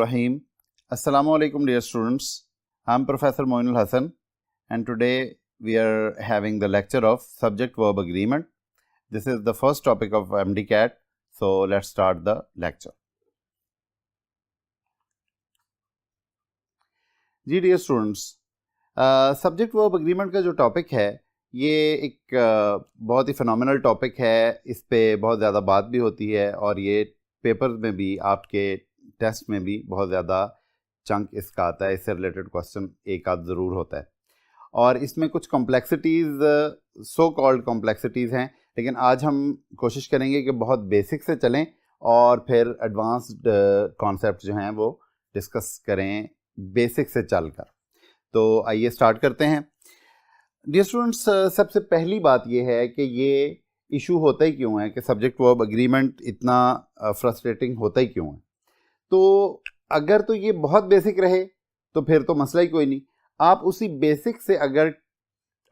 Rahim. Assalamu alaikum dear students. I'm Professor Moinul Hassan and today we are having the lecture of subject verb agreement. This is the first topic of MDCAT. So let's start the lecture. जी dear students, subject verb agreement का जो topic है ये एक बहुत ही phenomenal topic है. इस पे बहुत ज़्यादा बात भी होती है और ये पेपर में भी, आपके टेस्ट में भी बहुत ज़्यादा चंक इसका आता है. इससे रिलेटेड क्वेश्चन एक आध ज़रूर होता है और इसमें कुछ कॉम्प्लेक्सिटीज़, सो कॉल्ड कॉम्प्लेक्सिटीज़ हैं, लेकिन आज हम कोशिश करेंगे कि बहुत बेसिक से चलें और फिर एडवांस्ड कॉन्सेप्ट जो हैं वो डिस्कस करें बेसिक से चलकर. तो आइए स्टार्ट करते हैं. डियर स्टूडेंट्स, सबसे पहली बात ये है कि ये इशू होता ही क्यों है कि सब्जेक्ट वर्ब अग्रीमेंट इतना फ्रस्ट्रेटिंग होता ही क्यों है. तो अगर तो ये बहुत बेसिक रहे तो फिर तो मसला ही कोई नहीं. आप उसी बेसिक से अगर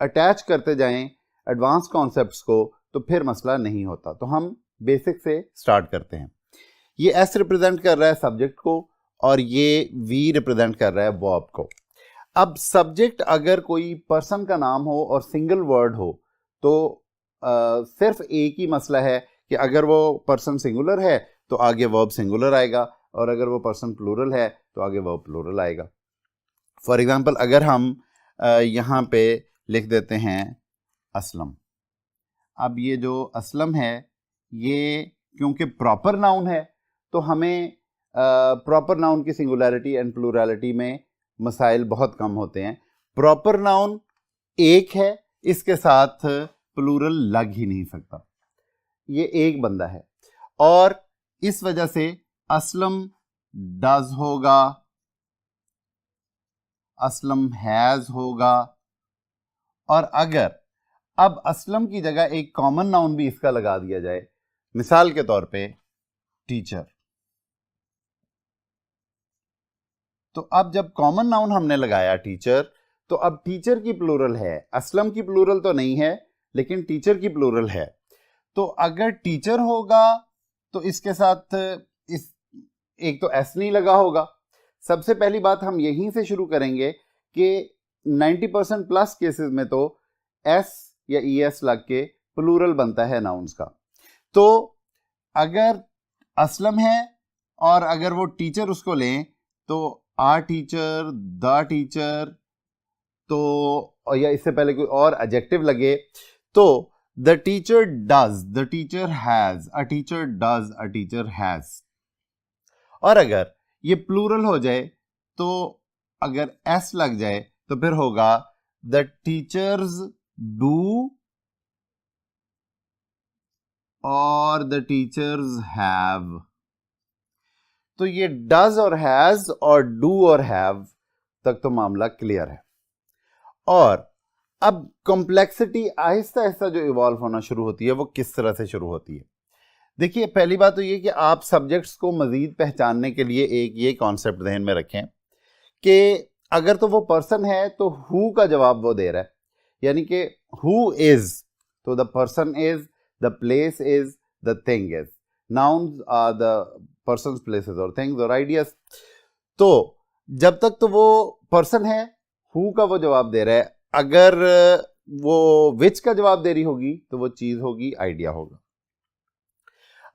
अटैच करते जाएं एडवांस कॉन्सेप्ट्स को तो फिर मसला नहीं होता. तो हम बेसिक से स्टार्ट करते हैं. ये एस रिप्रेजेंट कर रहा है सब्जेक्ट को और ये वी रिप्रेजेंट कर रहा है वर्ब को. अब सब्जेक्ट अगर कोई पर्सन का नाम हो और सिंगल वर्ड हो तो सिर्फ एक ही मसला है कि अगर वो पर्सन सिंगुलर है तो आगे वर्ब सिंगुलर आएगा और अगर वो पर्सन प्लूरल है तो आगे वर्ब प्लूरल आएगा. फॉर एग्जांपल, अगर हम यहाँ पे लिख देते हैं असलम. अब ये जो असलम है ये क्योंकि प्रॉपर नाउन है तो हमें प्रॉपर नाउन की सिंगुलैरिटी एंड प्लूरैलिटी में मसाइल बहुत कम होते हैं. प्रॉपर नाउन एक है, इसके साथ प्लूरल लग ही नहीं सकता. ये एक बंदा है और इस वजह से असलम डज होगा, असलम हैज होगा. और अगर अब असलम की जगह एक कॉमन नाउन भी इसका लगा दिया जाए, मिसाल के तौर पे टीचर, तो अब जब कॉमन नाउन हमने लगाया टीचर, तो अब टीचर की प्लूरल है, असलम की प्लूरल तो नहीं है लेकिन टीचर की प्लूरल है. तो अगर टीचर होगा तो इसके साथ इस एक तो एस नहीं लगा होगा. सबसे पहली बात हम यहीं से शुरू करेंगे कि 90% प्लस केसेस में तो एस या ई एस लग के प्लूरल बनता है नाउन्स का. तो अगर असलम है और अगर वो टीचर उसको लें तो आ टीचर, द टीचर, तो या इससे पहले कोई और एडजेक्टिव लगे तो the teacher does, the teacher has, a teacher does, a teacher has. और अगर ये प्लूरल हो जाए तो अगर एस लग जाए तो फिर होगा द टीचर्स डू और द टीचर्स हैव. तो ये डज और हैज और डू और हैव तक तो मामला क्लियर है. और अब कॉम्प्लेक्सिटी आहिस्ता आहिस्ता जो इवॉल्व होना शुरू होती है वो किस तरह से शुरू होती है. देखिए, पहली बात तो ये कि आप सब्जेक्ट्स को मजीद पहचानने के लिए एक ये कॉन्सेप्ट ध्यान में रखें कि अगर तो वो पर्सन है तो हु का जवाब वो दे रहा है, यानी कि हु इज, तो the person is, the place is, the thing is. Nouns are the persons, places और थिंग्स और आइडियाज. तो जब तक तो वो पर्सन है, हु का वो जवाब दे रहा है. अगर वो विच का जवाब दे रही होगी तो वो चीज होगी, आइडिया होगा.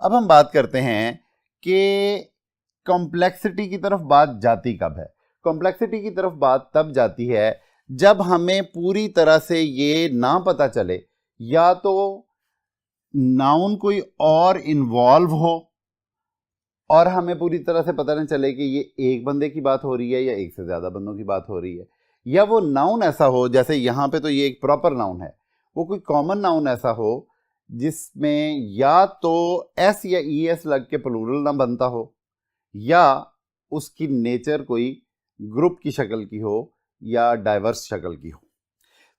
अब हम बात करते हैं कि कॉम्प्लेक्सिटी की तरफ बात जाती कब है. कॉम्प्लेक्सिटी की तरफ बात तब जाती है जब हमें पूरी तरह से ये ना पता चले या तो नाउन कोई और इन्वॉल्व हो और हमें पूरी तरह से पता नहीं चले कि ये एक बंदे की बात हो रही है या एक से ज्यादा बंदों की बात हो रही है, या वो नाउन ऐसा हो, जैसे यहां पे तो ये एक प्रॉपर नाउन है, वो कोई कॉमन नाउन ऐसा हो जिसमें या तो एस या ई एस लग के प्लूरल ना बनता हो या उसकी नेचर कोई ग्रुप की शक्ल की हो या डाइवर्स शक्ल की हो.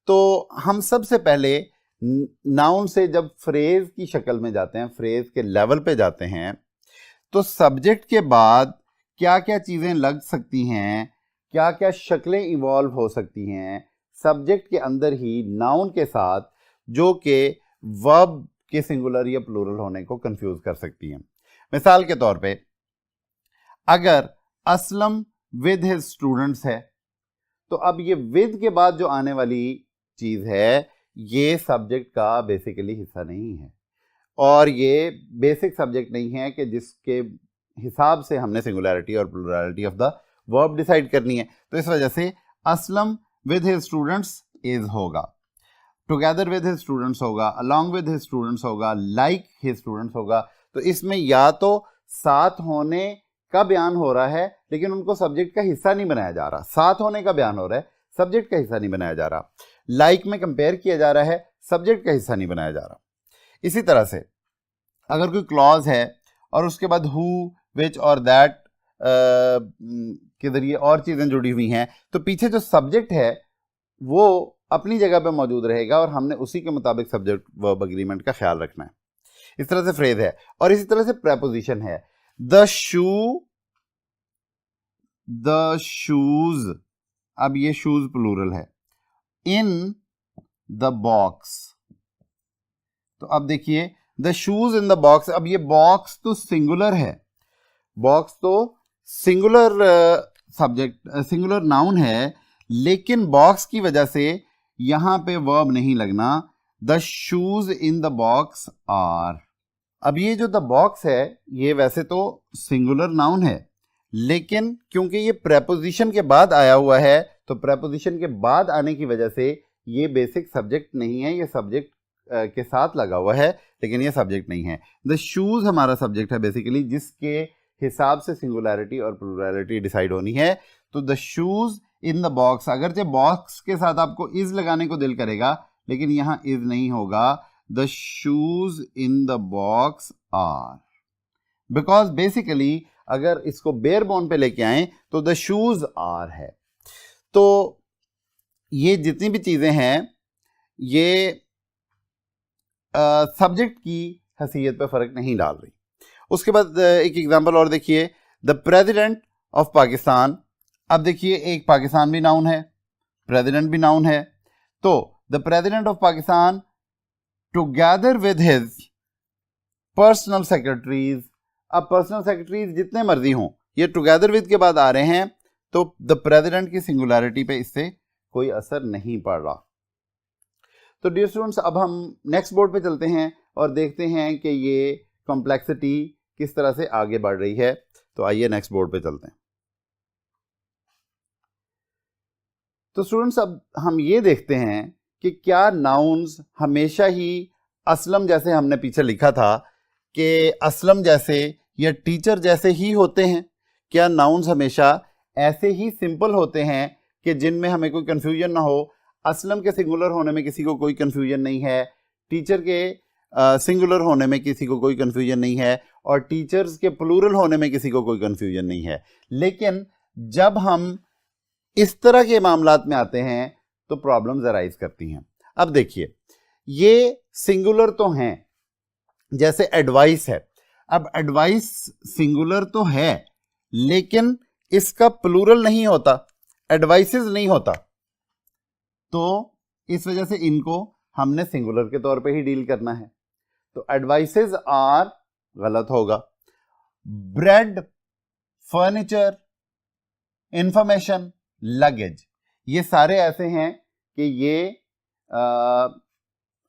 तो हम सबसे पहले नाउन से जब फ्रेज की शक्ल में जाते हैं, फ्रेज के लेवल पे जाते हैं, तो सब्जेक्ट के बाद क्या क्या चीजें लग सकती हैं, क्या क्या शक्लें इवॉल्व हो सकती हैं सब्जेक्ट के अंदर ही नाउन के साथ, जो कि वर्ब के सिंगुलर या प्लूरल होने को कंफ्यूज कर सकती हैं. मिसाल के तौर पे अगर असलम विद हिज स्टूडेंट्स है। तो अब ये विद के बाद जो आने वाली चीज है ये सब्जेक्ट का बेसिकली हिस्सा नहीं है, और ये बेसिक सब्जेक्ट नहीं है कि जिसके हिसाब से हमने सिंगुलैरिटी और प्लुरैलिटी ऑफ द वर्ब डिसाइड करनी है। तो इस वजह से Aslam with his students is होगा, टुगेदर विद हिज स्टूडेंट्स होगा, अलोंग विद हिज स्टूडेंट्स होगा, लाइक हिज स्टूडेंट्स होगा। तो इसमें या तो साथ होने का बयान हो रहा है लेकिन उनको सब्जेक्ट का हिस्सा नहीं बनाया जा रहा, साथ होने का बयान हो रहा है, सब्जेक्ट का हिस्सा नहीं बनाया जा रहा। लाइक में कंपेयर किया जा रहा है, सब्जेक्ट का हिस्सा नहीं बनाया जा रहा। इसी तरह से अगर कोई क्लॉज है और उसके बाद हु, विच और दैट के जरिए और चीजें जुड़ी हुई हैं, तो पीछे जो सब्जेक्ट है वो अपनी जगह पे मौजूद रहेगा और हमने उसी के मुताबिक सब्जेक्ट वर्ब एग्रीमेंट का ख्याल रखना है। इस तरह से फ्रेज है। और इसी तरह से प्रेपोजिशन है, द शू, द शूज, अब ये शूज प्लूरल है, इन द बॉक्स। तो अब देखिए the shoes in the box, अब ये बॉक्स तो सिंगुलर है, बॉक्स तो सिंगुलर सब्जेक्ट सिंगुलर नाउन है, लेकिन बॉक्स की वजह से यहां पे वर्ब नहीं लगना। The shoes in the box are, अब ये जो द बॉक्स है ये वैसे तो सिंगुलर नाउन है, लेकिन क्योंकि ये प्रेपोजिशन के बाद आया हुआ है तो प्रेपोजिशन के बाद आने की वजह से ये बेसिक सब्जेक्ट नहीं है, ये सब्जेक्ट के साथ लगा हुआ है लेकिन ये सब्जेक्ट नहीं है। द शूज हमारा सब्जेक्ट है बेसिकली, जिसके हिसाब से सिंगुलैरिटी और प्लुरैलिटी डिसाइड होनी है। तो the shoes in the box, अगरचे बॉक्स के साथ आपको इज लगाने को दिल करेगा लेकिन यहां इज नहीं होगा। The shoes in the box are, because basically अगर इसको बेयर बोन पे लेके आए तो द शूज आर है। तो ये जितनी भी चीजें हैं ये सब्जेक्ट की हैसियत पे फर्क नहीं डाल रही। उसके बाद एक एग्जांपल और देखिए, द प्रेसिडेंट ऑफ पाकिस्तान। अब देखिए एक पाकिस्तान भी नाउन है, प्रेसिडेंट भी नाउन है, तो the president of Pakistan together with his personal secretaries. अब पर्सनल सेक्रेटरीज जितने मर्जी हों ये टुगेदर विद के बाद आ रहे हैं, तो द प्रेसिडेंट की सिंगुलैरिटी पे इससे कोई असर नहीं पड़ रहा। तो डियर स्टूडेंट्स, अब हम नेक्स्ट बोर्ड पे चलते हैं और देखते हैं कि ये कॉम्प्लेक्सिटी किस तरह से आगे बढ़ रही है। तो आइए नेक्स्ट बोर्ड पे चलते हैं। तो स्टूडेंट्स अब हम ये देखते हैं कि क्या नाउन्स हमेशा ही असलम जैसे हमने पीछे लिखा था कि असलम जैसे या टीचर जैसे ही होते हैं? क्या नाउन्स हमेशा ऐसे ही सिंपल होते हैं कि जिनमें हमें कोई कंफ्यूजन ना हो? असलम के सिंगुलर होने में किसी को कोई कंफ्यूजन नहीं है, टीचर के सिंगुलर होने में किसी को कोई कंफ्यूजन नहीं है, और टीचर्स के प्लूरल होने में किसी को कोई कंफ्यूजन नहीं है। लेकिन जब हम इस तरह के मामलात में आते हैं तो प्रॉब्लम्स अराइज करती हैं। अब देखिए ये सिंगुलर तो हैं, जैसे एडवाइस है। अब एडवाइस सिंगुलर तो है लेकिन इसका प्लूरल नहीं होता, एडवाइसेस नहीं होता, तो इस वजह से इनको हमने सिंगुलर के तौर पे ही डील करना है। तो एडवाइसेस आर गलत होगा। ब्रेड, फर्नीचर, इंफॉर्मेशन, लगेज, ये सारे ऐसे हैं कि ये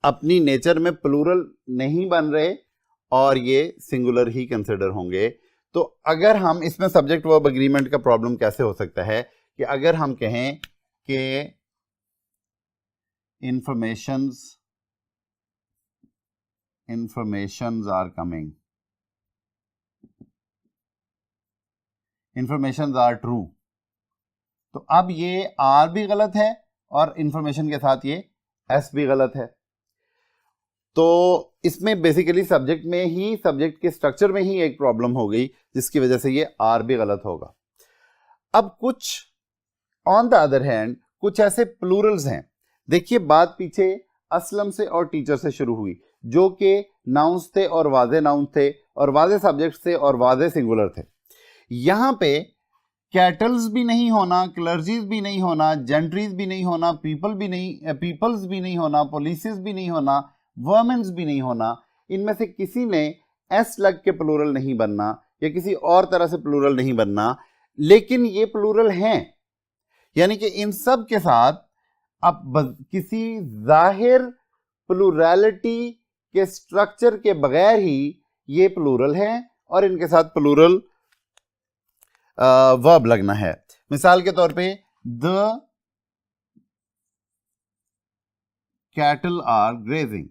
अपनी नेचर में प्लूरल नहीं बन रहे और ये सिंगुलर ही कंसिडर होंगे। तो अगर हम इसमें सब्जेक्ट वर्ब एग्रीमेंट का प्रॉब्लम कैसे हो सकता है कि अगर हम कहें कि informations are coming, informations are true, तो अब ये आर भी गलत है और इंफॉर्मेशन के साथ ये एस भी गलत है। तो इसमें बेसिकली सब्जेक्ट में ही, सब्जेक्ट के स्ट्रक्चर में ही एक प्रॉब्लम हो गई जिसकी वजह से ये आर भी गलत होगा। अब कुछ ऑन द अदर हैंड कुछ ऐसे प्लूरल्स हैं। देखिए बात पीछे असलम से और टीचर से शुरू हुई जो कि नाउन्स थे और वाज़े नाउन थे और वाज़े सब्जेक्ट थे और वाज़े सिंगुलर थे। यहां पे कैटल्स भी नहीं होना, क्लर्जीज भी नहीं होना, जेंट्रीज भी नहीं होना, पीपल्स भी नहीं होना, पुलिसेस भी नहीं होना, वर्मेंस भी नहीं होना। इनमें से किसी ने एस लग के प्लूरल नहीं बनना या किसी और तरह से प्लूरल नहीं बनना। लेकिन ये प्लूरल हैं, यानी कि इन सब के साथ अब किसी जाहिर प्लूरैलिटी के स्ट्रक्चर के बगैर ही ये प्लूरल हैं और इनके साथ प्लूरल वर्ब लगना है। मिसाल के तौर पे द कैटल आर ग्रेजिंग।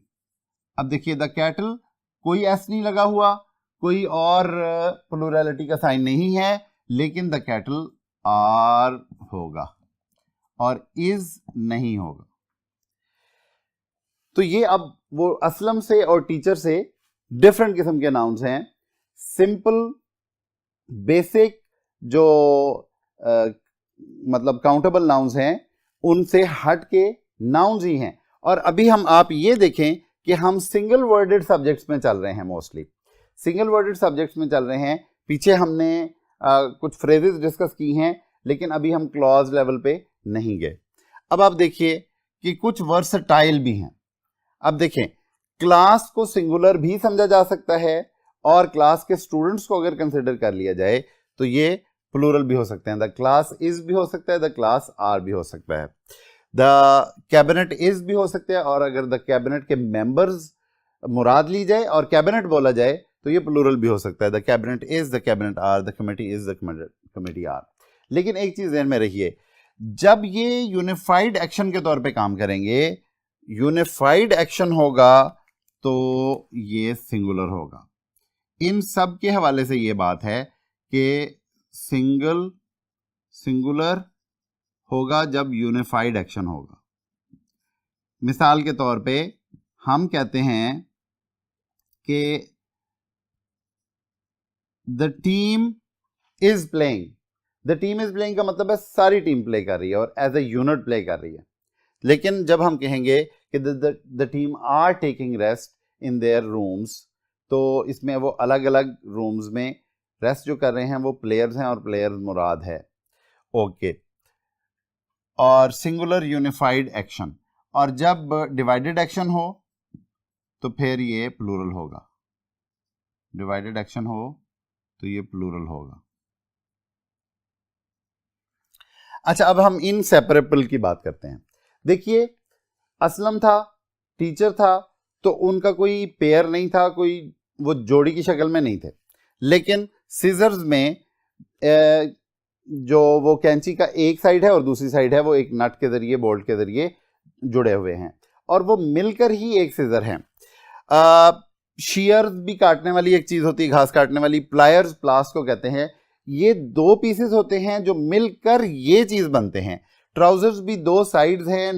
अब देखिए द कैटल, कोई एस नहीं लगा हुआ, कोई और प्लूरैलिटी का साइन नहीं है, लेकिन द कैटल आर होगा और इज नहीं होगा। तो ये अब वो असलम से और टीचर से डिफरेंट किस्म के नाउन्स हैं। सिंपल बेसिक जो मतलब काउंटेबल नाउन्स हैं उनसे हट के नाउन्स ही हैं। और अभी हम आप ये देखें कि हम सिंगल वर्डेड सब्जेक्ट्स में चल रहे हैं, मोस्टली सिंगल वर्डेड सब्जेक्ट्स में चल रहे हैं। पीछे हमने कुछ फ्रेजेस डिस्कस की हैं, लेकिन अभी हम क्लॉज लेवल पे नहीं गए। अब आप देखिए कि कुछ वर्सटाइल भी हैं। अब देखें, क्लास को सिंगुलर भी समझा जा सकता है और क्लास के स्टूडेंट्स को अगर कंसिडर कर लिया जाए तो ये प्लूरल भी हो सकते हैं। द क्लास इज भी हो सकता है, द क्लास आर भी हो सकता है, द कैबिनेट इज भी हो सकता है। और अगर द कैबिनेट के मेंबर्स मुराद ली जाए और कैबिनेट बोला जाए तो ये प्लूरल भी हो सकता है। The cabinet is, the cabinet are, the committee is, the committee are. लेकिन एक चीज ध्यान में रखिए, जब ये यूनिफाइड एक्शन के तौर पे काम करेंगे, यूनिफाइड एक्शन होगा तो ये सिंगुलर होगा। इन सब के हवाले से ये बात है कि सिंगुलर होगा जब यूनिफाइड एक्शन होगा। मिसाल के तौर पे हम कहते हैं कि the team is playing. The team is playing का मतलब है सारी टीम प्ले कर रही है और एज ए यूनिट प्ले कर रही है। लेकिन जब हम कहेंगे कि the team are taking rest in their rooms, तो इसमें वो अलग अलग रूम्स में रेस्ट जो कर रहे हैं वो प्लेयर्स हैं और प्लेयर्स मुराद है। ओके, और सिंगुलर यूनिफाइड एक्शन। और जब डिवाइडेड एक्शन हो तो फिर ये प्लूरल होगा। डिवाइडेड एक्शन हो तो ये प्लूरल होगा। अच्छा, अब हम इन सेपरेबल की बात करते हैं। देखिए, असलम था, टीचर था, तो उनका कोई पेयर नहीं था, कोई वो जोड़ी की शक्ल में नहीं थे। लेकिन सीजर्स में जो वो कैंची का एक साइड है और दूसरी साइड है वो एक नट के जरिए, बोल्ट के जरिए जुड़े हुए हैं और वो मिलकर ही एक सीजर हैं। शीयर्स भी काटने वाली एक चीज होती है, घास काटने वाली। प्लायर्स, प्लास को कहते हैं। ये दो पीसेस होते हैं जो मिलकर ये चीज बनते हैं। ट्राउजर्स भी दो साइड्स हैं,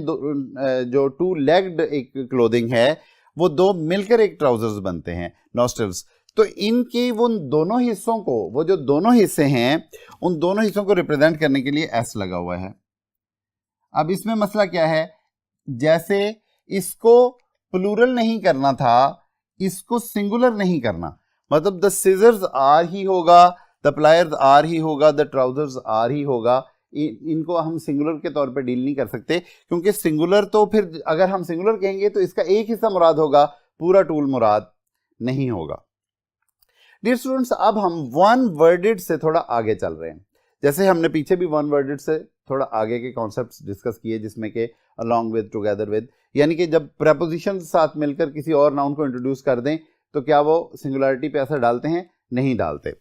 जो टू लेग्ड एक क्लोथिंग है वो दो मिलकर एक ट्राउजर्स बनते हैं, नॉस्ट्रल्स। तो इनके वो दोनों हिस्सों को, वो जो दोनों हिस्से हैं उन दोनों हिस्सों को रिप्रेजेंट करने के लिए एस लगा हुआ है। अब इसमें मसला क्या है, जैसे इसको प्लूरल नहीं करना था, इसको सिंगुलर नहीं करना, मतलब द सीजर्स आर ही होगा, द प्लायर्स आर ही होगा, द ट्राउजर्स आर ही होगा। इनको हम सिंगुलर के तौर पे डील नहीं कर सकते, क्योंकि सिंगुलर तो फिर अगर हम सिंगुलर कहेंगे तो इसका एक हिस्सा मुराद होगा, पूरा टूल मुराद नहीं होगा। डियर स्टूडेंट्स, अब हम वन वर्डेड से थोड़ा आगे चल रहे हैं। जैसे हमने पीछे भी वन वर्डेड से थोड़ा आगे के कॉन्सेप्ट्स डिस्कस किए, जिसमें के अलॉन्ग विद, टुगेदर विद, यानी कि जब प्रेपोजिशन साथ मिलकर किसी और नाउन को इंट्रोड्यूस कर दें तो क्या वो सिंगुलरिटी पे असर डालते हैं? नहीं डालते।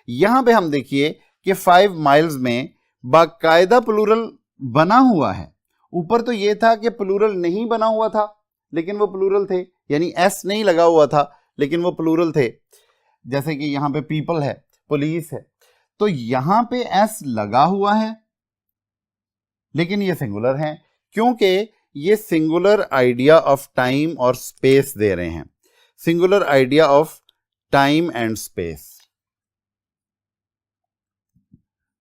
यहां पे हम देखिए कि 5 माइल्स में बाकायदा प्लूरल बना हुआ है। ऊपर तो ये था कि प्लूरल नहीं बना हुआ था, लेकिन वो प्लूरल थे, यानी एस नहीं लगा हुआ था लेकिन वो प्लूरल थे। जैसे कि यहां पे पीपल है, पुलिस है, तो यहां पे एस लगा हुआ है लेकिन ये सिंगुलर है, क्योंकि ये सिंगुलर आइडिया ऑफ टाइम और स्पेस दे रहे हैं। Singular idea of time and space.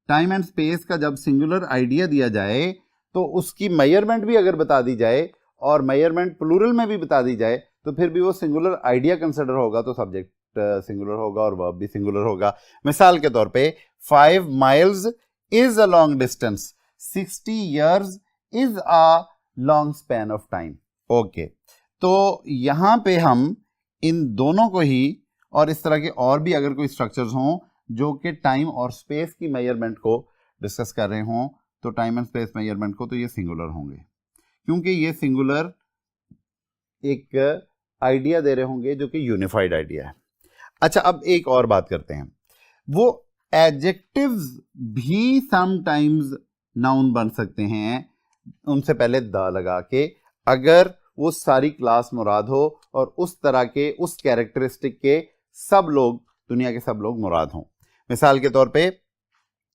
Time and space का जब सिंगुलर आइडिया दिया जाए तो उसकी मेजरमेंट भी अगर बता दी जाए और मेजरमेंट प्लूरल में भी बता दी जाए तो फिर भी वो सिंगुलर आइडिया कंसिडर होगा, तो सब्जेक्ट सिंगुलर होगा और वर्ब भी सिंगुलर होगा। मिसाल के तौर पे 5 miles is a long distance, 60 years is a long span of time. Okay, तो यहां पे हम इन दोनों को ही, और इस तरह के और भी अगर कोई स्ट्रक्चर्स हों जो कि टाइम और स्पेस की मेजरमेंट को डिस्कस कर रहे हों, तो टाइम एंड स्पेस मेजरमेंट को, तो ये सिंगुलर होंगे, क्योंकि ये सिंगुलर एक आइडिया दे रहे होंगे जो कि यूनिफाइड आइडिया है। अच्छा, अब एक और बात करते हैं, वो एडजेक्टिव्स भी समटाइम्स नाउन बन सकते हैं उनसे पहले द लगा के, अगर वो सारी क्लास मुराद हो और उस तरह के, उस कैरेक्टरिस्टिक के सब लोग, दुनिया के सब लोग मुराद हों। मिसाल के तौर पे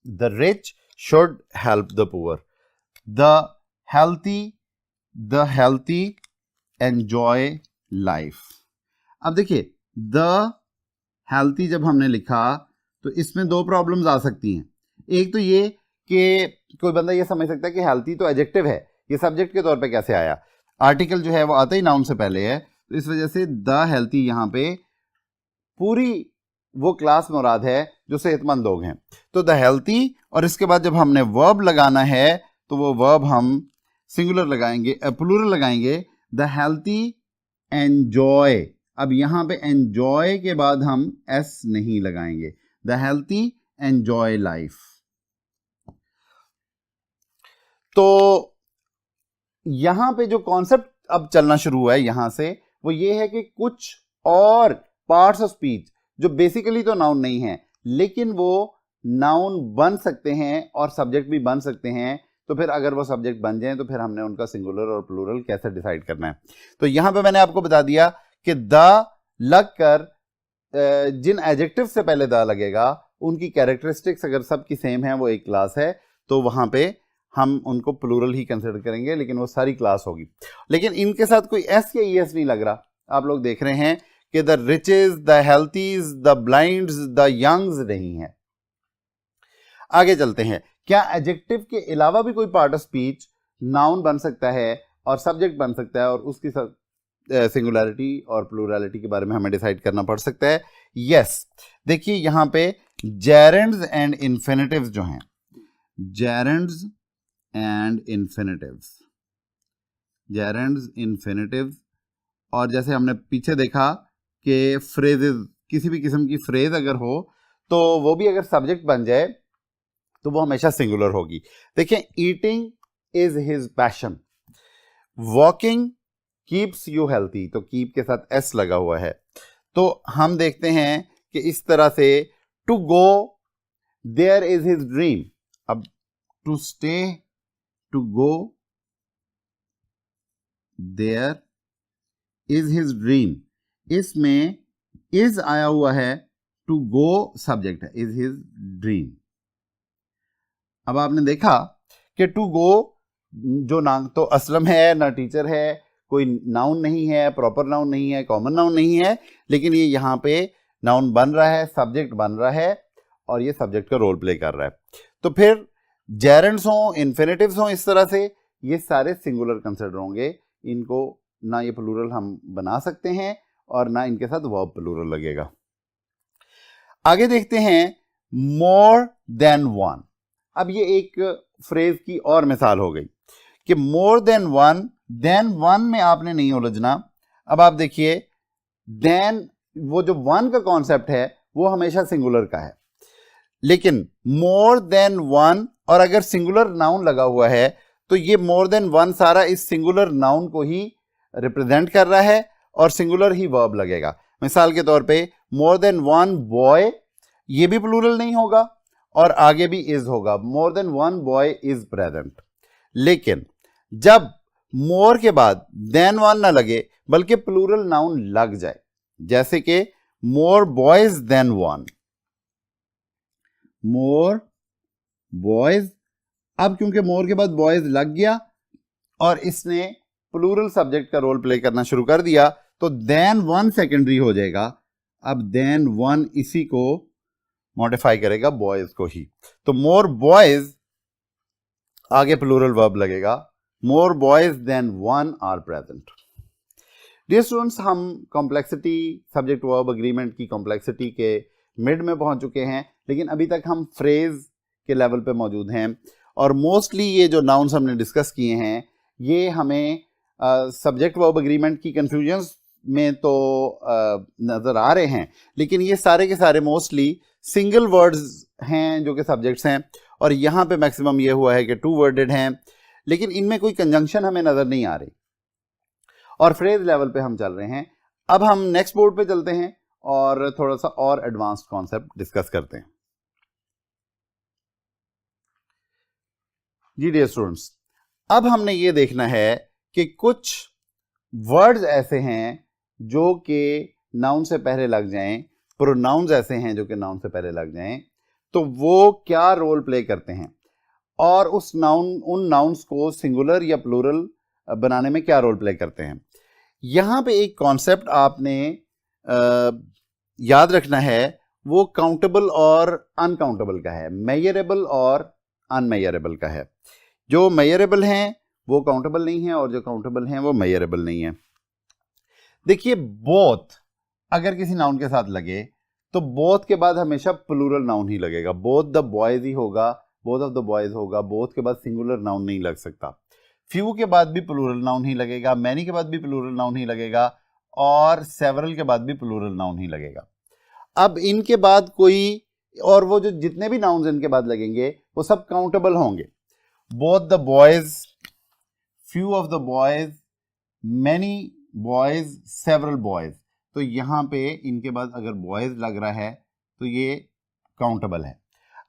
the rich should help the poor, the healthy enjoy life. अब देखिए, द हेल्थी जब हमने लिखा तो इसमें दो प्रॉब्लम्स आ सकती हैं। एक तो ये कि कोई बंदा ये समझ सकता है कि हेल्थी तो एडजेक्टिव है, ये सब्जेक्ट के तौर पे कैसे आया, आर्टिकल जो है वो आता ही नाउन से पहले है, तो इस वजह से द हेल्थी यहां पे पूरी वो क्लास मुराद है जो सेहतमंद लोग हैं। तो द हेल्थी, और इसके बाद जब हमने वर्ब लगाना है तो वो वर्ब हम सिंगुलर लगाएंगे, प्लूरल लगाएंगे, द हेल्थी एंजॉय। अब यहां पे एंजॉय के बाद हम एस नहीं लगाएंगे, द हेल्थी एंजॉय लाइफ। तो यहां पे जो कॉन्सेप्ट अब चलना शुरू हुआ है यहां से, वो ये है कि कुछ और पार्ट्स ऑफ स्पीच जो बेसिकली तो नाउन नहीं है, लेकिन वो नाउन बन सकते हैं और सब्जेक्ट भी बन सकते हैं। तो फिर अगर वो सब्जेक्ट बन जाएं तो फिर हमने उनका सिंगुलर और प्लूरल कैसे डिसाइड करना है। तो यहां पे मैंने आपको बता दिया कि द लगकर जिन एडजेक्टिव से पहले द लगेगा उनकी कैरेक्टरिस्टिक्स अगर सबकी सेम है, वो एक क्लास है, तो वहां पे हम उनको प्लूरल ही कंसिडर करेंगे, लेकिन वो सारी क्लास होगी। लेकिन इनके साथ कोई एस या ईएस नहीं लग रहा। आप लोग देख रहे हैं कि the riches, the healthies, the blinds, the youngs नहीं है। आगे चलते हैं, क्या एडजेक्टिव के अलावा भी कोई पार्ट ऑफ स्पीच नाउन बन सकता है और सब्जेक्ट बन सकता है और उसकी सिंगुलैरिटी और प्लूरलिटी के बारे में हमें डिसाइड करना पड़ सकता है? यस। देखिए यहां पे जेरेंड्स एंड इन्फिनिटिव्स जो हैं, जेरेंड्स एंड इन्फिनिटिव्स, जेरेंड्स इन्फिनिटिव्स, और जैसे हमने पीछे देखा कि फ्रेजेस, किसी भी किस्म की फ्रेज अगर हो तो वो भी अगर सब्जेक्ट बन जाए तो वो हमेशा सिंगुलर होगी। देखिए, eating is his passion, walking keeps you healthy, तो कीप के साथ एस लगा हुआ है। तो हम देखते हैं कि इस तरह से to go there is his dream, अब to stay, to go there is his dream, इसमें इज आया हुआ है, टू गो सब्जेक्ट है, इज हिज ड्रीम। अब आपने देखा कि टू गो जो ना तो असलम है ना टीचर है, कोई नाउन नहीं है, प्रॉपर नाउन नहीं है, कॉमन नाउन नहीं है, लेकिन ये यहां पे नाउन बन रहा है, सब्जेक्ट बन रहा है और ये सब्जेक्ट का रोल प्ले कर रहा है। तो फिर जेरेंड्स हों, इन्फिनिटिव्स हों, इस तरह से ये सारे सिंगुलर कंसिडर होंगे। इनको ना ये प्लूरल हम बना सकते हैं और ना इनके साथ वर्ब प्लूरल लगेगा। आगे देखते हैं मोर देन वन। अब ये एक फ्रेज की और मिसाल हो गई कि मोर देन वन में आपने नहीं उलझना। अब आप देखिए, देन वो जो वन का कॉन्सेप्ट है वो हमेशा सिंगुलर का है, लेकिन मोर देन वन, और अगर सिंगुलर नाउन लगा हुआ है तो ये मोर देन वन सारा इस सिंगुलर नाउन को ही रिप्रेजेंट कर रहा है और सिंगुलर ही वर्ब लगेगा। मिसाल के तौर पे मोर देन वन बॉय, ये भी प्लूरल नहीं होगा और आगे भी इज होगा, more than one boy is present. लेकिन जब मोर के बाद देन वन ना लगे बल्कि प्लूरल नाउन लग जाए, जैसे कि मोर बॉयज देन वन, मोर बॉयज, अब क्योंकि मोर के बाद बॉयज लग गया और इसने प्लूरल सब्जेक्ट का रोल प्ले करना शुरू कर दिया, तो देन वन सेकेंडरी हो जाएगा। अब देन वन इसी को मॉडिफाई करेगा, बॉयज को ही, तो मोर बॉयज आगे प्लूरल वर्ब लगेगा, more boys then one are present. Dear students, हम कॉम्प्लेक्सिटी, सब्जेक्ट वर्ब एग्रीमेंट की कॉम्प्लेक्सिटी के मिड में पहुंच चुके हैं, लेकिन अभी तक हम फ्रेज के लेवल पे मौजूद हैं और मोस्टली ये जो नाउन्स हमने डिस्कस किए हैं ये हमें सब्जेक्ट वर्ब एग्रीमेंट की कंफ्यूजन्स में तो नजर आ रहे हैं, लेकिन ये सारे के सारे मोस्टली सिंगल वर्ड्स हैं जो कि सब्जेक्ट्स हैं, और यहां पे मैक्सिमम ये हुआ है कि 2 वर्डेड हैं, लेकिन इनमें कोई कंजंक्शन हमें नजर नहीं आ रही, और फ्रेज लेवल पे हम चल रहे हैं। अब हम नेक्स्ट बोर्ड पे चलते हैं और थोड़ा सा और एडवांस्ड कॉन्सेप्ट डिस्कस करते हैं। जी डियर स्टूडेंट्स, अब हमने ये देखना है कि कुछ वर्ड्स ऐसे हैं जो कि नाउन से पहले लग जाएं, प्रोनाउंस ऐसे हैं जो कि नाउन से पहले लग जाएं, तो वो क्या रोल प्ले करते हैं, और उन नाउन्स को सिंगुलर या प्लूरल बनाने में क्या रोल प्ले करते हैं। यहां पे एक कॉन्सेप्ट आपने याद रखना है, वो काउंटेबल और अनकाउंटेबल का है, मेजरेबल और अनमेजरेबल का है। जो मेजरेबल हैं वो काउंटेबल नहीं है, और जो काउंटेबल हैं वो मेजरेबल नहीं है। देखिए, बोथ अगर किसी नाउन के साथ लगे तो बोथ के बाद हमेशा प्लूरल नाउन ही लगेगा, बोथ द बॉयज ही होगा, बोथ ऑफ द बॉयज होगा, बोथ के बाद सिंगुलर नाउन नहीं लग सकता। फ्यू के बाद भी प्लूरल नाउन ही लगेगा, मैनी के बाद भी प्लूरल नाउन ही लगेगा, और सेवरल के बाद भी प्लूरल नाउन ही लगेगा। अब इनके बाद कोई और वो जो जितने भी नाउन्स इनके बाद लगेंगे वो सब काउंटेबल होंगे। Both the boys, few of the boys, many boys, several boys, तो यहां पे इनके बाद अगर बॉयज लग रहा है तो ये काउंटेबल है।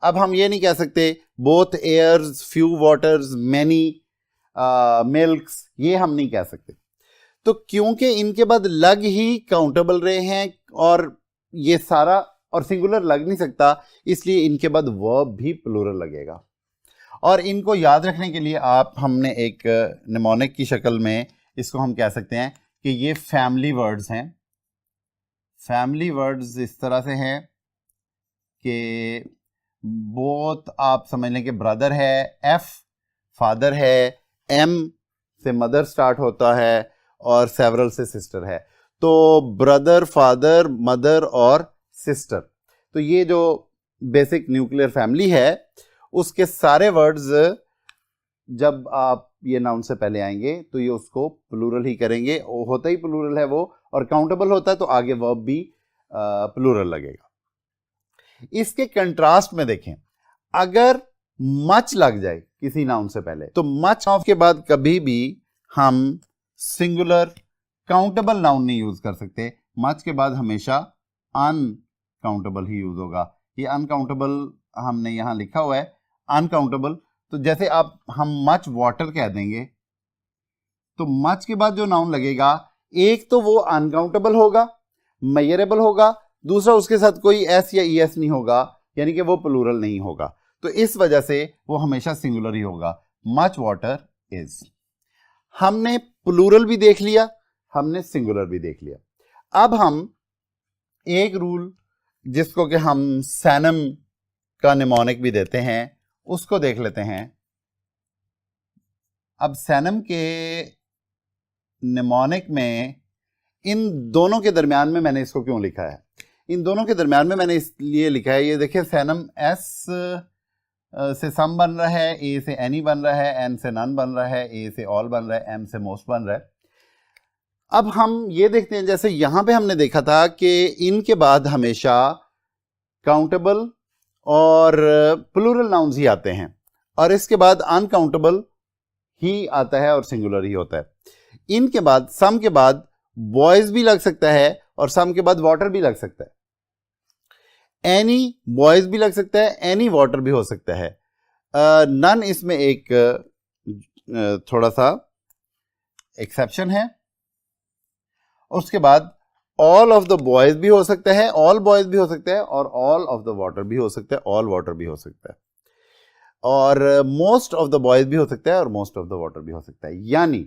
अब हम ये नहीं कह सकते both airs, few waters, many milks, ये हम नहीं कह सकते। तो क्योंकि इनके बाद लग ही काउंटेबल रहे हैं और ये सारा और सिंगुलर लग नहीं सकता, इसलिए इनके बाद वर्ब भी प्लूरल लगेगा। और इनको याद रखने के लिए हमने एक निमोनिक की शक्ल में इसको हम कह सकते हैं कि ये फैमिली वर्ड्स हैं। फैमिली वर्ड्स इस तरह से हैं कि बोथ आप समझ लें कि ब्रदर है, एफ फादर है, एम से मदर स्टार्ट होता है, और सेवरल से सिस्टर है। तो ब्रदर, फादर, मदर और सिस्टर, तो ये जो बेसिक न्यूक्लियर फैमिली है उसके सारे वर्ड्स जब आप ये नाउन से पहले आएंगे तो ये उसको प्लूरल ही करेंगे, होता ही प्लूरल है वो, और काउंटेबल होता है तो आगे वर्ब भी प्लूरल लगेगा। इसके कंट्रास्ट में देखें, अगर मच लग जाए किसी नाउन से पहले तो मच ऑफ के बाद कभी भी हम सिंगुलर काउंटेबल नाउन नहीं यूज कर सकते, मच के बाद हमेशा अनकाउंटेबल ही यूज होगा। ये अनकाउंटेबल हमने यहां लिखा हुआ है, अनकाउंटेबल। तो जैसे हम मच वाटर कह देंगे तो मच के बाद जो नाउन लगेगा, एक तो वो अनकाउंटेबल होगा, मेजरेबल होगा, दूसरा उसके साथ कोई एस या ईएस नहीं होगा, यानी कि वो प्लूरल नहीं होगा। तो इस वजह से वो हमेशा सिंगुलर ही होगा, मच वाटर इज। हमने प्लूरल भी देख लिया, हमने सिंगुलर भी देख लिया। अब हम एक रूल जिसको कि हम सैनम का निमोनिक भी देते हैं उसको देख लेते हैं। अब सैनम के निमोनिक में इन दोनों के दरमियान में मैंने इसको क्यों लिखा है, इन दोनों के दरमियान में मैंने इसलिए लिखा है, ये देखिए सैनम एस से सम बन रहा है, ए से एनी बन रहा है, एन से नन बन रहा है, ए से ऑल बन रहा है, एम से मोस्ट बन रहा है। अब हम ये देखते हैं, जैसे यहां पे हमने देखा था कि इनके बाद हमेशा काउंटेबल और प्लूरल नाउन्स ही आते हैं, और इसके बाद अनकाउंटेबल ही आता है और सिंगुलर ही होता है। इनके बाद सम के बाद बॉयज भी लग सकता है और सम के बाद वाटर भी लग सकता है, एनी बॉयज भी लग सकता है, एनी वाटर भी हो सकता है। नन इसमें एक थोड़ा सा एक्सेप्शन है। उसके बाद ऑल ऑफ द बॉयज भी हो सकता है, ऑल बॉयज भी हो सकता है, और ऑल ऑफ द वाटर भी हो सकता है, ऑल वाटर भी हो सकता है, और मोस्ट ऑफ द बॉयज भी हो सकता है और मोस्ट ऑफ द वाटर भी हो सकता है। यानी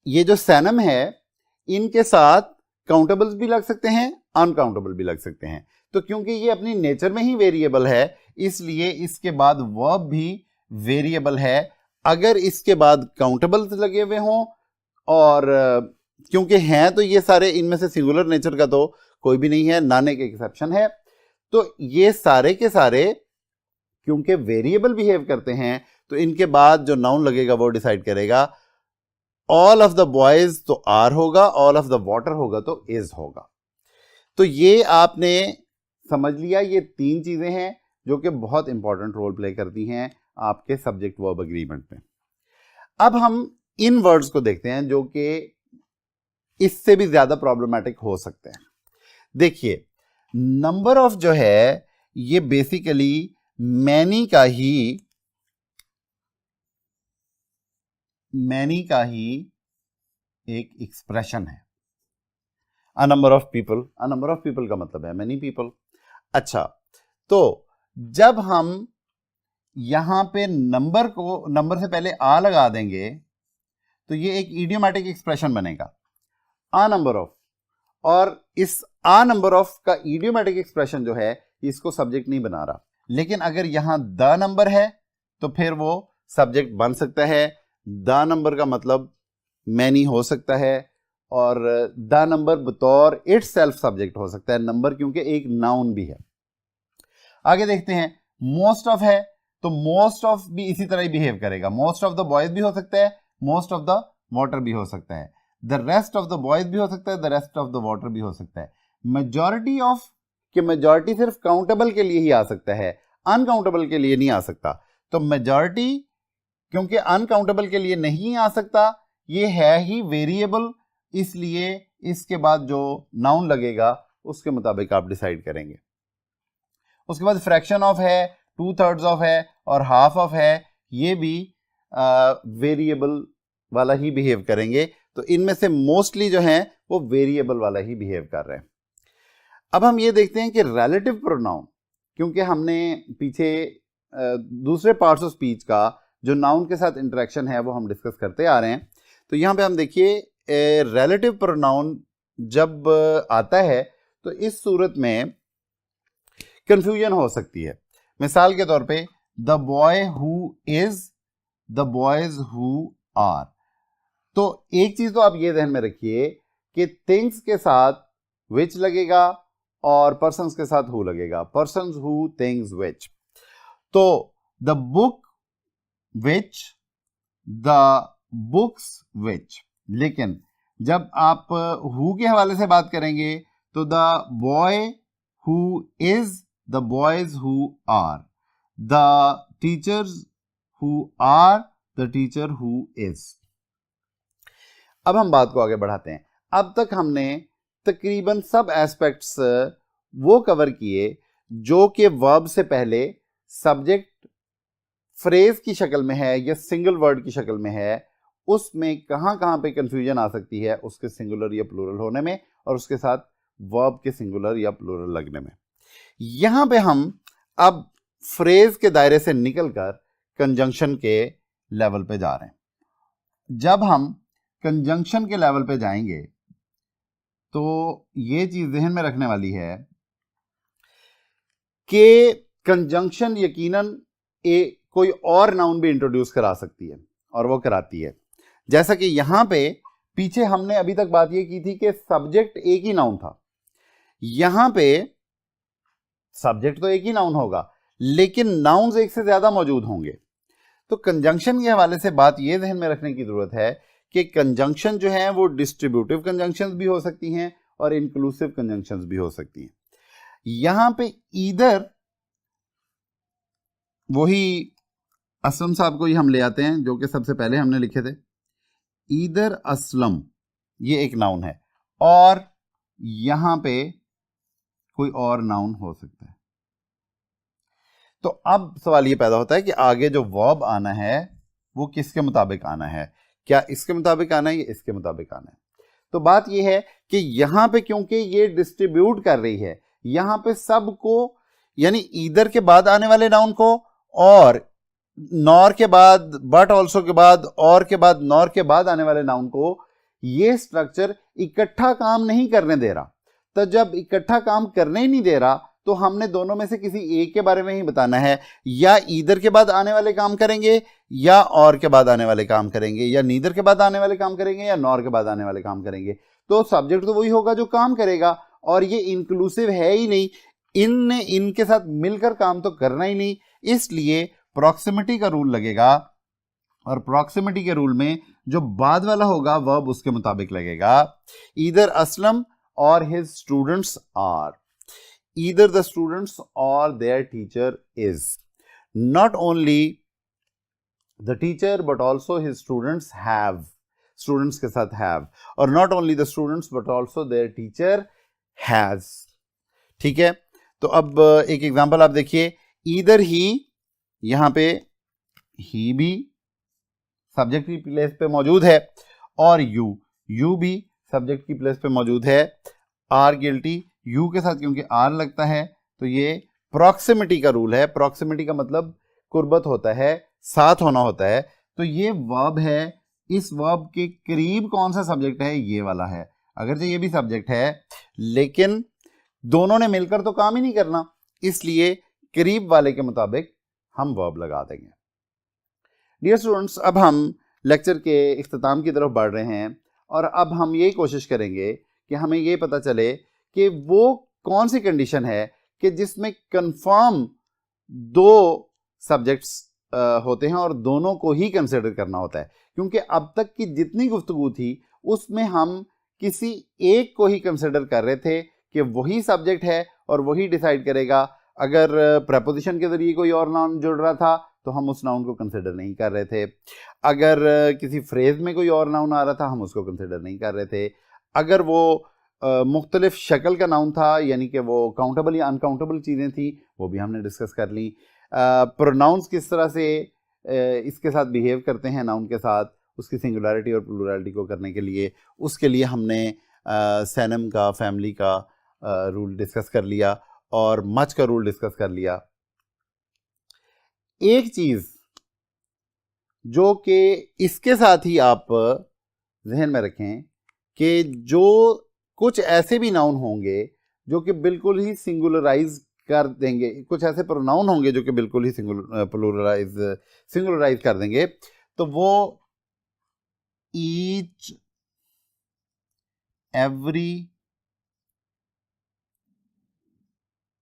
ये जो सैनम है इनके साथ काउंटेबल्स भी लग सकते हैं, अनकाउंटेबल भी लग सकते हैं। तो क्योंकि ये अपनी नेचर में ही वेरिएबल है, इसलिए इसके बाद वर्ब भी वेरिएबल है। अगर इसके बाद काउंटेबल्स लगे हुए हों, और क्योंकि हैं तो ये सारे, इनमें से सिंगुलर नेचर का तो कोई भी नहीं है, नन एक एक्सेप्शन है, तो ये सारे के सारे क्योंकि वेरिएबल बिहेव करते हैं तो इनके बाद जो नाउन लगेगा वो डिसाइड करेगा ऑल ऑफ द बॉयज तो आर होगा, ऑल ऑफ द वाटर होगा तो इज होगा। तो ये आपने समझ लिया, ये 3 चीजें हैं जो कि बहुत इंपॉर्टेंट रोल प्ले करती हैं आपके सब्जेक्ट वर्ब एग्रीमेंट में। अब हम इन वर्ड्स को देखते हैं जो कि इससे भी ज्यादा प्रॉब्लमैटिक हो सकते हैं। देखिए, नंबर ऑफ जो है ये बेसिकली मैनी का ही एक एक्सप्रेशन है। अ नंबर ऑफ पीपल का मतलब है मैनी पीपल। अच्छा, तो जब हम यहां पे नंबर से पहले आ लगा देंगे तो ये एक इडियोमैटिक एक्सप्रेशन बनेगा, अ नंबर ऑफ। और इस आ नंबर ऑफ का इडियोमैटिक एक्सप्रेशन जो है इसको सब्जेक्ट नहीं बना रहा, लेकिन अगर यहां द नंबर है तो फिर वो सब्जेक्ट बन सकता है। द नंबर का मतलब मैनी हो सकता है और द नंबर बतौर इट्स सेल्फ सब्जेक्ट हो सकता है, नंबर क्योंकि एक नाउन भी है। आगे देखते हैं, मोस्ट ऑफ है तो मोस्ट ऑफ भी इसी तरह ही बिहेव करेगा। मोस्ट ऑफ द बॉयज भी हो सकता है, मोस्ट ऑफ द वाटर भी हो सकता है, the rest of the boys भी हो सकता है, the rest of the water भी हो सकता है। मेजॉरिटी ऑफ कि मेजॉरिटी सिर्फ काउंटेबल के लिए ही आ सकता है, अनकाउंटेबल के लिए नहीं आ सकता। तो मेजॉरिटी क्योंकि अनकाउंटेबल के लिए नहीं आ सकता, ये है ही वेरिएबल, इसलिए इसके बाद जो नाउन लगेगा उसके मुताबिक आप डिसाइड करेंगे। उसके बाद फ्रैक्शन ऑफ है, 2/3 ऑफ है और हाफ ऑफ है, ये भी वेरिएबल वाला ही बिहेव करेंगे। तो इनमें से मोस्टली जो है वो वेरिएबल वाला ही बिहेव कर रहे हैं। अब हम ये देखते हैं कि रिलेटिव प्रोनाउन, क्योंकि हमने पीछे दूसरे पार्ट्स ऑफ स्पीच का जो नाउन के साथ इंटरेक्शन है वो हम डिस्कस करते आ रहे हैं। तो यहां पे हम देखिए रिलेटिव प्रोनाउन जब आता है तो इस सूरत में कंफ्यूजन हो सकती है। मिसाल के तौर पे the boy who is, the boys who are. तो एक चीज तो आप ये ध्यान में रखिए कि थिंग्स के साथ विच लगेगा और पर्सन्स के साथ हु लगेगा, पर्सन्स हु, थिंग्स विच। तो the book which, the books which. लेकिन जब आप हु के हवाले से बात करेंगे तो the boy who is, the boys who are, the teachers who are, the teacher who is. अब हम बात को आगे बढ़ाते हैं। अब तक हमने तकरीबन सब एस्पेक्ट्स वो कवर किए जो कि वर्ब से पहले सब्जेक्ट फ्रेज की शक्ल में है या सिंगल वर्ड की शक्ल में है, उसमें कहां कहां पे कंफ्यूजन आ सकती है उसके सिंगुलर या प्लूरल होने में और उसके साथ वर्ब के सिंगुलर या प्लूरल लगने में। यहां पे हम अब फ्रेज के दायरे से निकलकर कंजंक्शन के लेवल पे जा रहे हैं। जब हम कंजंक्शन के लेवल पे जाएंगे तो ये चीज ध्यान में रखने वाली है कि कंजंक्शन यकीनन कोई और नाउन भी इंट्रोड्यूस करा सकती है और वो कराती है। जैसा कि यहां पे पीछे हमने अभी तक बात ये की थी कि सब्जेक्ट एक ही नाउन था, यहां पे सब्जेक्ट तो एक ही नाउन होगा लेकिन नाउन्स एक से ज्यादा मौजूद होंगे। तो कंजंक्शन के हवाले से बात यह ध्यान में रखने की जरूरत है कि कंजंक्शन जो है वो डिस्ट्रीब्यूटिव कंजंक्शंस भी हो सकती हैं और इंक्लूसिव कंजंक्शंस भी हो सकती हैं। यहां पे ईदर वही असलम साहब को ही हम ले आते हैं जो कि सबसे पहले हमने लिखे थे, ईदर असलम ये एक नाउन है और यहां पे कोई और नाउन हो सकता है। तो अब सवाल ये पैदा होता है कि आगे जो वर्ब आना है वो किसके मुताबिक आना है, क्या इसके मुताबिक आना है या इसके मुताबिक आना है। तो बात यह है कि यहां पे क्योंकि ये डिस्ट्रीब्यूट कर रही है, यहां पे सबको यानी ईदर के बाद आने वाले नाउन को और नॉर के बाद, बट ऑल्सो के बाद, और के बाद, नॉर के बाद आने वाले नाउन को ये स्ट्रक्चर इकट्ठा काम नहीं करने दे रहा। तो जब इकट्ठा काम करने ही नहीं दे रहा तो हमने दोनों में से किसी एक के बारे में ही बताना है, या ईदर के बाद आने वाले काम करेंगे या और के बाद आने वाले काम करेंगे, या नीदर के बाद आने वाले काम करेंगे या नॉर के बाद आने वाले काम करेंगे। तो सब्जेक्ट तो वही होगा जो काम करेगा और ये इंक्लूसिव है ही नहीं, इनने इनके साथ मिलकर काम तो करना ही नहीं, इसलिए प्रॉक्सिमिटी का रूल लगेगा और प्रॉक्सिमिटी के रूल में जो बाद वाला होगा वर्ब उसके मुताबिक लगेगा। Either Aslam or his students are, either the students or their teacher is, not only the teacher but also his students have, students के साथ हैव, और not only the students but also their teacher has. ठीक है, तो अब एक example आप देखिए, ईदर ही, यहां पे ही भी सब्जेक्ट की प्लेस पे मौजूद है, और यू भी सब्जेक्ट की प्लेस पे मौजूद है। आर गिल्टी, यू के साथ क्योंकि आर लगता है तो ये प्रॉक्सिमिटी का रूल है। प्रॉक्सिमिटी का मतलब कुर्बत होता है, साथ होना होता है। तो ये वर्ब है, इस वर्ब के करीब कौन सा सब्जेक्ट है, ये वाला है। अगर ये भी सब्जेक्ट है लेकिन दोनों ने मिलकर तो काम ही नहीं करना, इसलिए करीब वाले के मुताबिक हम वर्ब लगा देंगे। डियर स्टूडेंट्स, अब हम लेक्चर के इख्तिताम की तरफ बढ़ रहे हैं और अब हम यही कोशिश करेंगे कि हमें ये पता चले कि वो कौन सी कंडीशन है कि जिसमें कंफर्म दो सब्जेक्ट्स होते हैं और दोनों को ही कंसिडर करना होता है। क्योंकि अब तक की जितनी गुफ्तगू थी उसमें हम किसी एक को ही कंसिडर कर रहे थे कि वही सब्जेक्ट है और वही डिसाइड करेगा। अगर प्रपोजिशन के जरिए कोई और नाउन जुड़ रहा था तो हम उस नाउन को कंसिडर नहीं कर रहे थे। अगर किसी फ्रेज में कोई और नाउन आ रहा था हम उसको कंसिडर नहीं कर रहे थे। अगर वो मुख्तलिफ शक्ल का नाउन था, यानी कि वो काउंटेबल या अनकाउंटेबल चीज़ें थी, वो भी हमने डिस्कस कर ली। प्रोनाउंस किस तरह से इसके साथ बिहेव करते हैं नाउन के साथ, उसकी सिंगुलैरिटी और प्लूरैलिटी को करने के लिए, उसके लिए हमने सैनम का, फैमिली का रूल डिस्कस कर लिया और मच का रूल डिस्कस कर लिया। एक चीज जो कि इसके साथ ही आप जहन में रखें कि जो कुछ ऐसे भी नाउन होंगे जो कि बिल्कुल ही सिंगुलराइज कर देंगे, कुछ ऐसे प्रोनाउन होंगे जो कि बिल्कुल ही सिंगुलराइज कर देंगे, तो वो ईच, एवरी,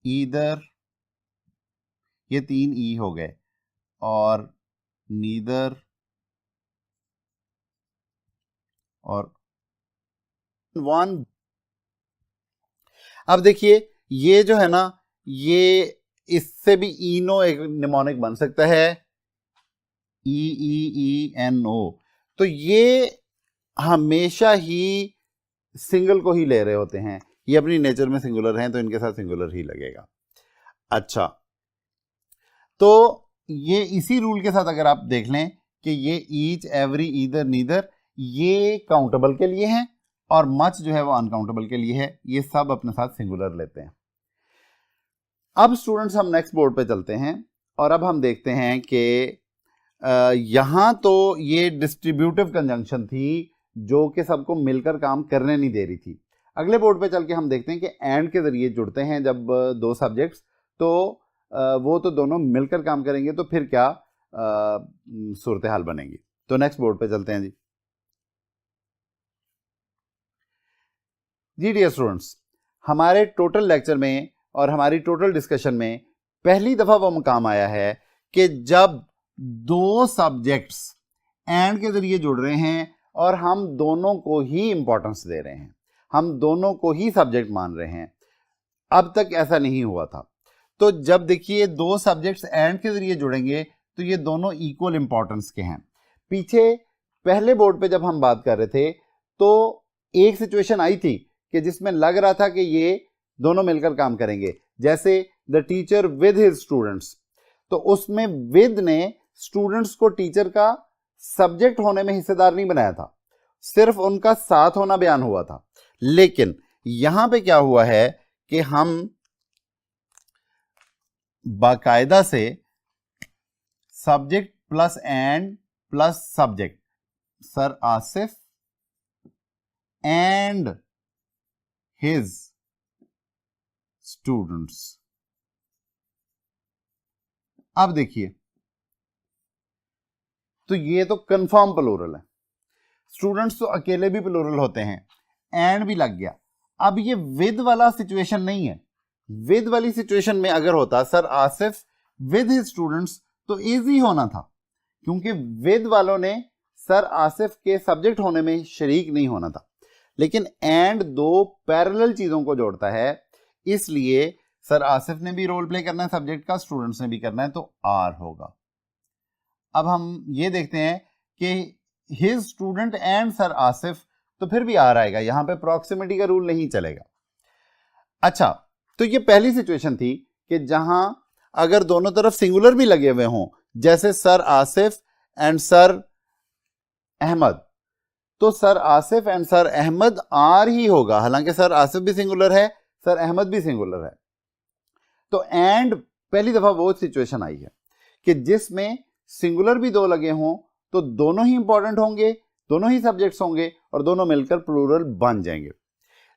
ईदर, ये 3 ई हो गए, और नीदर और वन। अब देखिए ये जो है ना, ये इससे भी ईनो एक निमोनिक बन सकता है, ई ई ई एन ओ। तो ये हमेशा ही सिंगल को ही ले रहे होते हैं, ये अपनी नेचर में सिंगुलर हैं तो इनके साथ सिंगुलर ही लगेगा। अच्छा, तो ये इसी रूल के साथ अगर आप देख लें कि ये ईच, एवरी, ईदर, नीदर ये काउंटेबल के लिए हैं और मच जो है वो अनकाउंटेबल के लिए है। ये सब अपने साथ सिंगुलर लेते हैं। अब स्टूडेंट्स हम नेक्स्ट बोर्ड पे चलते हैं और अब हम देखते हैं कि यहां तो ये डिस्ट्रीब्यूटिव कंजंक्शन थी जो कि सबको मिलकर काम करने नहीं दे रही थी। अगले बोर्ड पे चल के हम देखते हैं कि एंड के जरिए जुड़ते हैं जब दो सब्जेक्ट्स, तो वो तो दोनों मिलकर काम करेंगे, तो फिर क्या सूरत हाल बनेगी। तो नेक्स्ट बोर्ड पे चलते हैं जी डियर स्टूडेंट्स, हमारे टोटल लेक्चर में और हमारी टोटल डिस्कशन में पहली दफा वो मुकाम आया है कि जब दो सब्जेक्ट्स एंड के जरिए जुड़ रहे हैं और हम दोनों को ही इंपॉर्टेंस दे रहे हैं, हम दोनों को ही सब्जेक्ट मान रहे हैं। अब तक ऐसा नहीं हुआ था। तो जब देखिए दो सब्जेक्ट्स एंड के जरिए जुड़ेंगे तो ये दोनों इक्वल इंपॉर्टेंस के हैं। पीछे पहले बोर्ड पे जब हम बात कर रहे थे तो एक सिचुएशन आई थी कि जिसमें लग रहा था कि ये दोनों मिलकर काम करेंगे, जैसे the teacher with his students. तो उसमें विद ने स्टूडेंट्स को टीचर का सब्जेक्ट होने में हिस्सेदार नहीं बनाया था, सिर्फ उनका साथ होना बयान हुआ था। लेकिन यहां पे क्या हुआ है कि हम बाकायदा से subject plus and plus subject, sir Asif and his students. अब देखिए, तो ये तो कंफर्म प्लूरल है, स्टूडेंट्स तो अकेले भी प्लूरल होते हैं, एंड भी लग गया। अब ये विद वाला सिचुएशन नहीं है। विद वाली सिचुएशन में अगर होता sir Asif with his students तो इजी होना था, क्योंकि विद वालों ने सर आसिफ के सब्जेक्ट होने में शरीक नहीं होना था, लेकिन एंड दो पैरेलल चीजों को जोड़ता है, इसलिए सर आसिफ ने भी रोल प्ले करना है सब्जेक्ट का, स्टूडेंट्स ने भी करना है, तो आर होगा। अब हम ये देखते हैं कि his student and sir Asif, तो फिर भी आर आएगा, यहां पे प्रॉक्सिमिटी का रूल नहीं चलेगा। अच्छा, तो ये पहली सिचुएशन थी कि जहां अगर दोनों तरफ सिंगुलर भी लगे हुए हों, जैसे sir Asif and sir Ahmad, तो sir Asif and sir Ahmad are ही होगा, हालांकि सर आसिफ भी सिंगुलर है, सर अहमद भी सिंगुलर है। तो एंड पहली दफा वो सिचुएशन आई है कि जिसमें सिंगुलर भी दो लगे हों, तो दोनों ही इंपॉर्टेंट होंगे, दोनों ही सब्जेक्ट्स होंगे और दोनों मिलकर प्लूरल बन जाएंगे।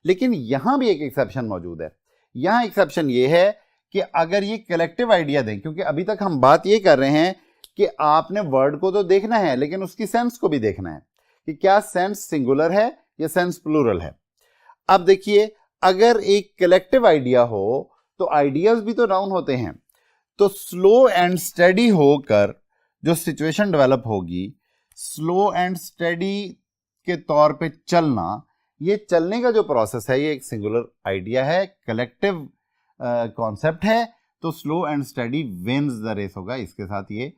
लेकिन यहां भी एक एक्सेप्शन मौजूद है। यहां एक्सेप्शन ये है कि अगर ये कलेक्टिव आइडिया दें, क्योंकि अभी तक हम बात ये कर रहे हैं कि आपने वर्ड को तो देखना है लेकिन उसकी सेंस को भी देखना है कि क्या सेंस सिंगुलर है या सेंस प्लूरल है। अब देखिए, अगर एक कलेक्टिव आइडिया हो तो आइडियाज भी तो नाउन होते हैं, तो स्लो एंड स्टडी होकर जो सिचुएशन डेवलप होगी, स्लो एंड स्टडी के तौर पे चलना, ये चलने का जो प्रोसेस है ये एक सिंगुलर आइडिया है, कलेक्टिव कॉन्सेप्ट है, तो slow and steady wins the race होगा। इसके साथ ये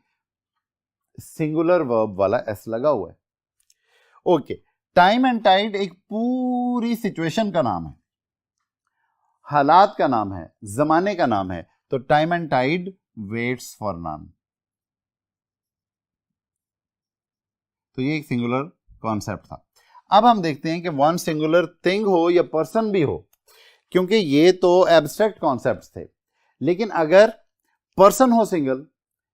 सिंगुलर वर्ब वाला एस लगा हुआ है। ओके, टाइम एंड टाइड एक पूरी सिचुएशन का नाम है, हालात का नाम है, जमाने का नाम है, तो time and tide waits for none. तो ये एक सिंगुलर कॉन्सेप्ट था। अब हम देखते हैं कि वन सिंगुलर थिंग हो या पर्सन भी हो, क्योंकि ये तो एब्स्ट्रैक्ट कॉन्सेप्ट्स थे, लेकिन अगर पर्सन हो सिंगल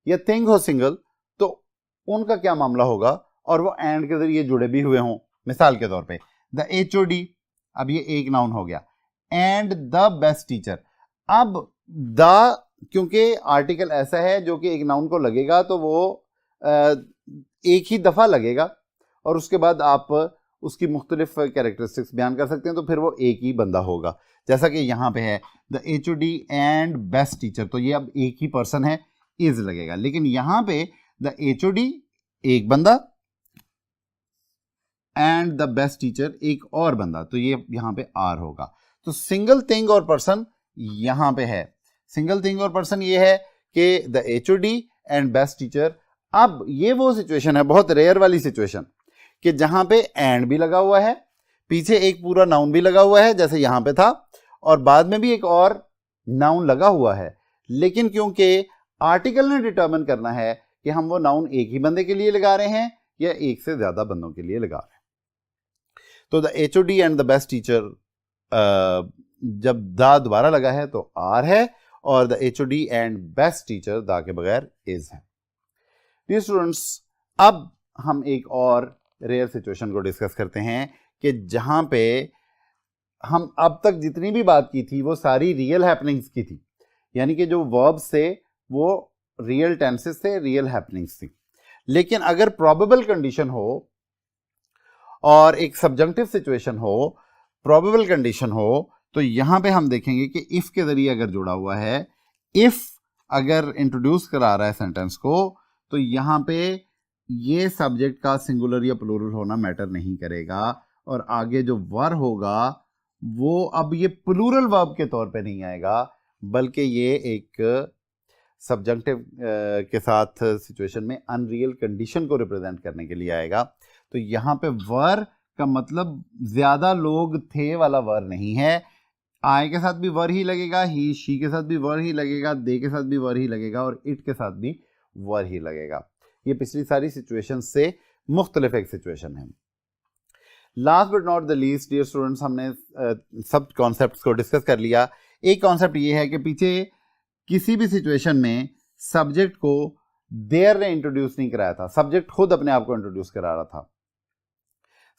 या थिंग हो सिंगल, तो उनका क्या मामला होगा, और वो एंड के जरिए जुड़े भी हुए हों। मिसाल के तौर पे द HOD, अब ये एक नाउन हो गया, एंड द बेस्ट टीचर। अब द, क्योंकि आर्टिकल ऐसा है जो कि एक नाउन को लगेगा तो वो एक ही दफा लगेगा और उसके बाद आप उसकी मुख्तलिफ कैरेक्टरिस्टिक्स बयान कर सकते हैं, तो फिर वो एक ही बंदा होगा। जैसा कि यहां पे है the HOD and best teacher, तो ये अब एक ही पर्सन है, इज लगेगा। लेकिन यहां पे द HOD एक बंदा एंड द बेस्ट टीचर एक और बंदा, तो ये यहां पे आर होगा। तो सिंगल थिंग और पर्सन यहां पे है, सिंगल थिंग और पर्सन ये है कि the HOD and best teacher. अब ये वो सिचुएशन है, बहुत रेयर वाली सिचुएशन, कि जहां पे एंड भी लगा हुआ है, पीछे एक पूरा नाउन भी लगा हुआ है जैसे यहां पे था, और बाद में भी एक और नाउन लगा हुआ है, लेकिन क्योंकि आर्टिकल ने डिटरमिन करना है कि हम वो नाउन एक ही बंदे के लिए लगा रहे हैं या एक से ज्यादा बंदों के लिए लगा रहे हैं, तो the HOD and the best teacher, जब द दोबारा लगा है तो आर है, और the HOD and best teacher the के बगैर इज है। डियर स्टूडेंट्स, अब हम एक और रेयर सिचुएशन को डिस्कस करते हैं कि जहां पे हम अब तक जितनी भी बात की थी वो सारी रियल हैपनिंग्स की थी, यानी कि जो वर्ब्स थे वो रियल टेंसेस थे, रियल हैपनिंग्स थी। लेकिन अगर प्रोबेबल कंडीशन हो और एक सब्जंक्टिव सिचुएशन हो, प्रोबेबल कंडीशन हो, तो यहां पे हम देखेंगे कि इफ के जरिए अगर जुड़ा हुआ है, इफ अगर इंट्रोड्यूस करा रहा है सेंटेंस को, तो यहां पे ये सब्जेक्ट का सिंगुलर या प्लूरल होना मैटर नहीं करेगा, और आगे जो वर होगा वो अब ये प्लूरल वर्ब के तौर पे नहीं आएगा, बल्कि ये एक सब्जंक्टिव के साथ सिचुएशन में अनरियल कंडीशन को रिप्रेजेंट करने के लिए आएगा। तो यहां पे वर का मतलब ज्यादा लोग थे वाला वर नहीं है, आई के साथ भी वर ही लगेगा, ही शी के साथ भी वर ही लगेगा, दे के साथ भी वर ही लगेगा, और इट के साथ भी वर ही लगेगा। ये पिछली सारी सिचुएशन से मुख्तलिफ एक सिचुएशन है। Last but not the least, dear students, हमने सब कॉन्सेप्ट्स को डिस्कस कर लिया। एक कॉन्सेप्ट ये है कि पीछे किसी भी सिचुएशन में सब्जेक्ट को देयर ने इंट्रोड्यूस नहीं कराया था, सब्जेक्ट खुद अपने आप को इंट्रोड्यूस करा रहा था।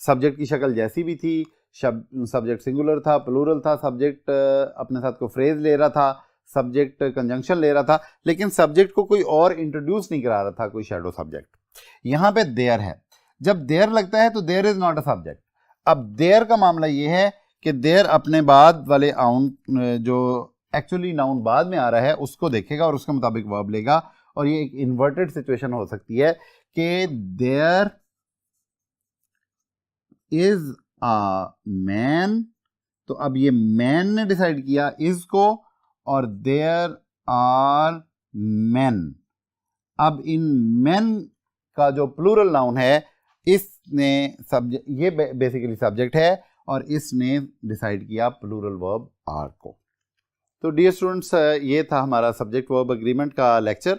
सब्जेक्ट की शक्ल जैसी भी थी, सब्जेक्ट सिंगुलर था, प्लूरल था, सब्जेक्ट अपने साथ को फ्रेज ले रहा था, सब्जेक्ट कंजंक्शन ले रहा था, लेकिन सब्जेक्ट को कोई और इंट्रोड्यूस नहीं करा रहा था, कोई शैडो सब्जेक्ट। यहां पे देयर है, जब देयर लगता है तो there is not a subject. अब देयर का मामला ये है कि देयर अपने बाद वाले आउन जो एक्चुअली नाउन बाद में आ रहा है उसको देखेगा और उसके मुताबिक वर्ब लेगा, और ये एक इन्वर्टेड सिचुएशन हो सकती है कि देयर इज अ मैन, तो अब ये मैन ने डिसाइड किया इज को, और देयर आर मेन। अब इन मेन का जो प्लूरल नाउन है, इसने सब्जेक्ट, ये बेसिकली सब्जेक्ट है, और इसने डिसाइड किया प्लूरल वर्ब आर को। तो डियर स्टूडेंट्स, ये था हमारा सब्जेक्ट वर्ब एग्रीमेंट का लेक्चर।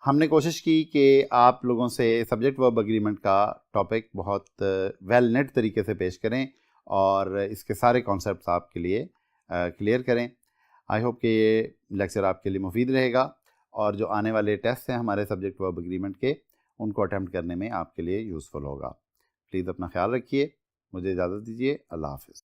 हमने कोशिश की कि आप लोगों से सब्जेक्ट वर्ब एग्रीमेंट का टॉपिक बहुत वेल नेट तरीके से पेश करें और इसके सारे कॉन्सेप्ट्स आपके लिए क्लियर करें। आई होप कि ये लेक्चर आपके लिए मुफीद रहेगा, और जो आने वाले टेस्ट हैं हमारे सब्जेक्ट वर्ब एग्रीमेंट के, उनको अटेम्प्ट करने में आपके लिए यूज़फुल होगा। प्लीज़ अपना ख्याल रखिए। मुझे इजाज़त दीजिए। अल्लाह हाफ़िज़।